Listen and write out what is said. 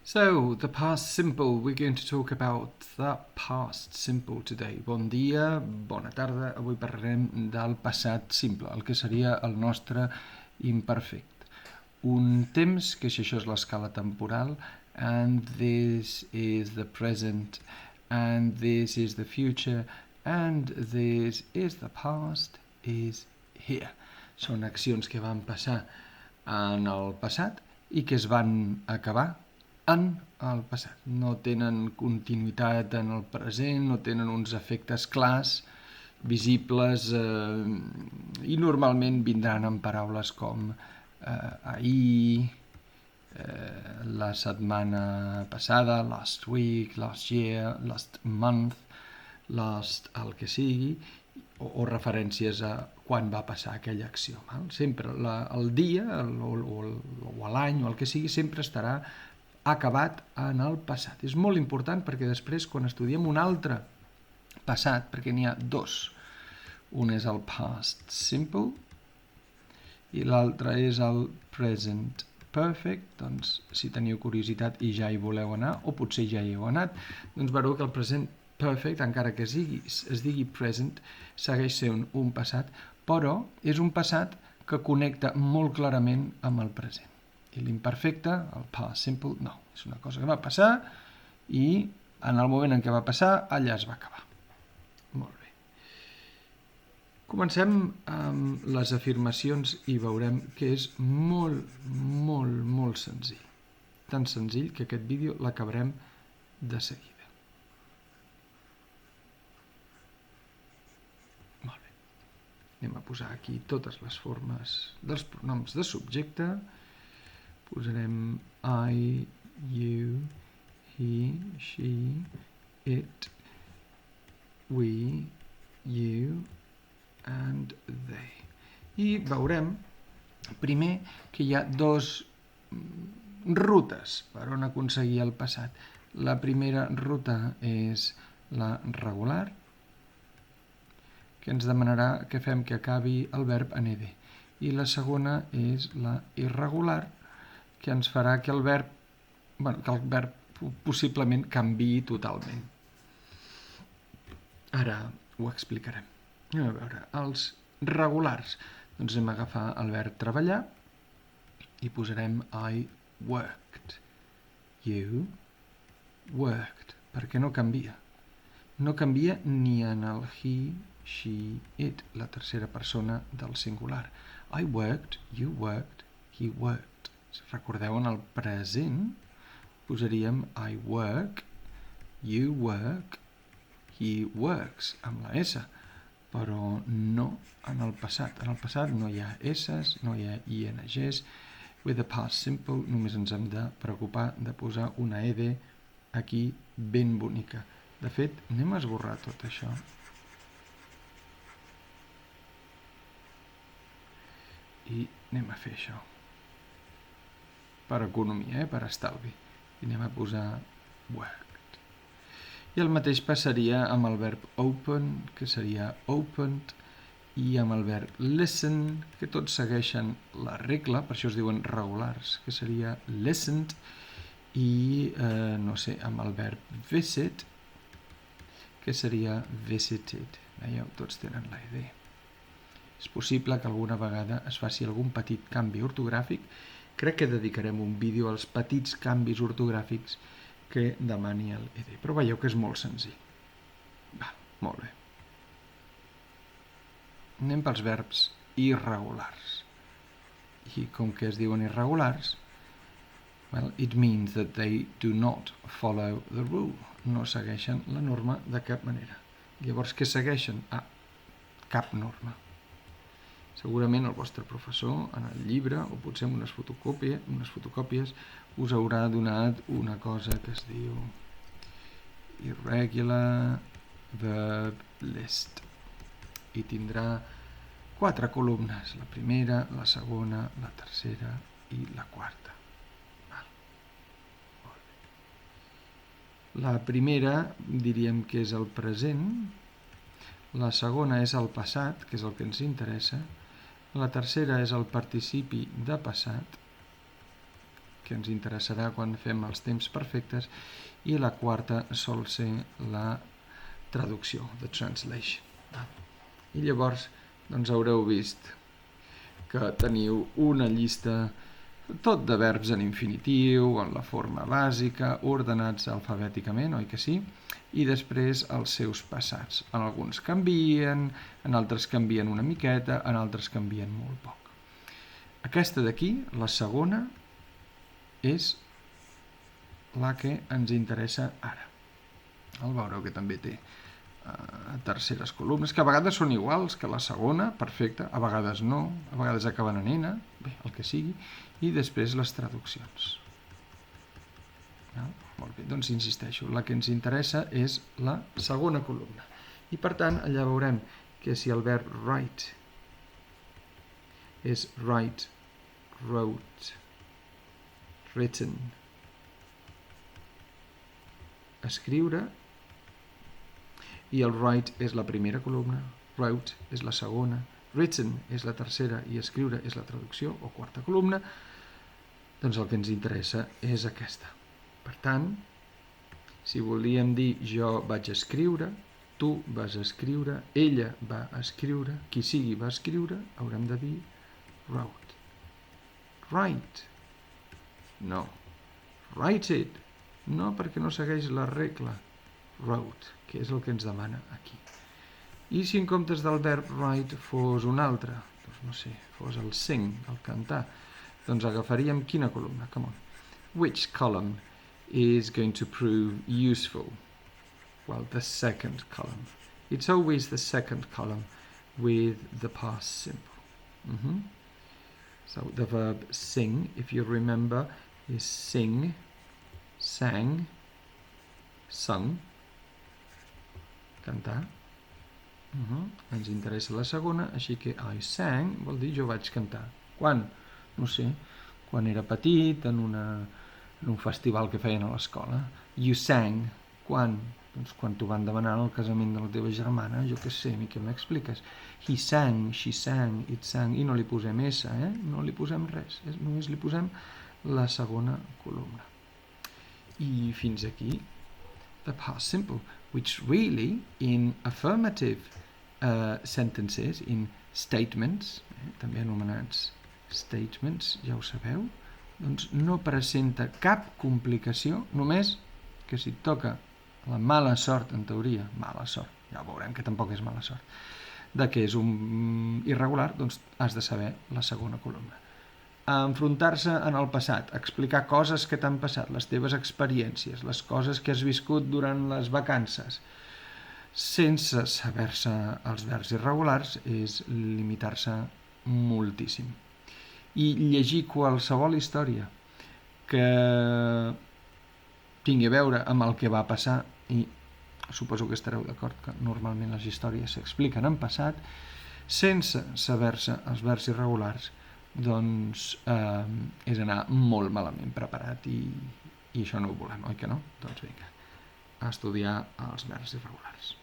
So, the past simple, we're going to talk about the past simple today. Bon dia, bona tarda, avui parlarem del passat simple, el que seria el nostre imperfecte. Un temps, que si això és l'escala temporal, and this is the present, and this is the future, and this is the past, is here. Són accions que van passar en el passat i que es van acabar en el passat. No tenen continuïtat en el present, no tenen uns efectes clars, visibles, i normalment vindran en paraules com ahir, la setmana passada, last week, last year, last month, last el que sigui, o referències a quan va passar aquella acció. Sempre el dia o l'any o el que sigui sempre estarà acabat en el passat. És molt important perquè després quan estudiem un altre passat, perquè n'hi ha dos, un és el past simple i l'altre és el present perfect, doncs si teniu curiositat i ja hi voleu anar, o potser ja hi heu anat, doncs veureu que el present perfect, encara que es digui present, segueix sent un passat, però és un passat que connecta molt clarament amb el present. I l'imperfecte, el past simple, no. És una cosa que va passar i en el moment en què va passar, allà es va acabar. Molt bé. Comencem amb les afirmacions i veurem que és molt, molt, molt senzill. Tan senzill que aquest vídeo l'acabarem de seguida. Molt bé. Anem a posar aquí totes les formes dels pronoms de subjecte. Posarem I, you, he, she, it, we, you, and they. I veurem primer que hi ha dos rutes per on aconseguir el passat. La primera ruta és la regular, que ens demanarà que fem que acabi el verb en ed. I la segona és la irregular, que ens farà que el verb possiblement canviï totalment. Ara ho explicarem. Anem a veure, els regulars. Doncs anem a agafar el verb treballar i posarem I worked. You worked. Perquè no canvia. No canvia ni en el he, she, it, la tercera persona del singular. I worked, you worked, he worked. Si recordeu, en el present posaríem I work, you work, he works, amb la S, però no en el passat. En el passat no hi ha S's, no hi ha INGs. With the past simple només ens hem de preocupar de posar una ed aquí ben bonica. De fet, anem a esborrar tot això. I anem a fer això. Per economia, per estalvi. I anem a posar worked. I el mateix passaria amb el verb open, que seria opened, i amb el verb listen, que tots segueixen la regla, per això es diuen regulars, que seria listened, i, amb el verb visit, que seria visited. Veieu, tots tenen la idea. És possible que alguna vegada es faci algun petit canvi ortogràfic. Crec que dedicarem un vídeo als petits canvis ortogràfics que demani el ed. Però veieu que és molt senzill. Va, molt bé. Anem pels verbs irregulars. I com que es diuen irregulars, it means that they do not follow the rule. No segueixen la norma de cap manera. Llavors, què segueixen? Cap norma. Segurament el vostre professor en el llibre o potser en unes fotocòpies us haurà donat una cosa que es diu irregular verb list i tindrà 4 columnes, la primera, la segona, la tercera i la quarta. La primera diríem que és el present, la segona és el passat, que és el que ens interessa, la tercera és el participi de passat que ens interessarà quan fem els temps perfectes, i la quarta sol ser la traducció, the translation. I llavors doncs haureu vist que teniu una llista tot de verbs en infinitiu, en la forma bàsica, ordenats alfabèticament, oi que sí? I després els seus passats. En alguns canvien, en altres canvien una miqueta, en altres canvien molt poc. Aquesta d'aquí, la segona, és la que ens interessa ara. Veureu que també té terceres columnes, que a vegades són iguals que la segona, perfecte, a vegades no, a vegades acaben en N, bé, el que sigui, i després les traduccions. Molt bé, doncs insisteixo, la que ens interessa és la segona columna. I per tant, allà veurem que si el verb write és write, wrote, written, escriure, i el write és la primera columna, wrote és la segona, written és la tercera i escriure és la traducció o quarta columna, doncs el que ens interessa és aquesta. Per tant, si volíem dir jo vaig escriure, tu vas escriure, ella va escriure, qui sigui va escriure, haurem de dir wrote. Write. No. Write it. No, perquè no segueix la regla. Wrote, que és el que ens demana aquí. I si en comptes del verb write fos un altre, doncs no sé, fos el sing, el cantar, doncs agafaríem quina columna? Come on. Which column is going to prove useful? Well, the second column. It's always the second column with the past simple. So the verb sing, if you remember, is sing, sang, sung, cantar. Ens interessa la segona, així que I sang vol dir jo vaig cantar. Quan? No sé, quan era petit, en un festival que feien a l'escola. You sang. Quan? Doncs quan t'ho van demanar al casament de la teva germana, jo què sé, què m'expliques? He sang, she sang, it sang, i no li posem S, no li posem res, només li posem la segona columna. I fins aquí, the past simple, which really in affirmative sentences, in statements, també anomenats statements, ja ho sabeu, doncs no presenta cap complicació, només que si et toca la mala sort, en teoria, mala sort, ja veurem que tampoc és mala sort, de que és un irregular, doncs has de saber la segona columna. Enfrontar-se en el passat, explicar coses que t'han passat, les teves experiències, les coses que has viscut durant les vacances, sense saber-se els verbs irregulars, és limitar-se moltíssim. I llegir qualsevol història que tingui a veure amb el que va passar, i suposo que estareu d'acord que normalment les històries s'expliquen en passat, sense saber-se els verbs irregulars, doncs és anar molt malament preparat i això no ho volem, oi que no? Doncs vinga, a estudiar els verbs irregulars.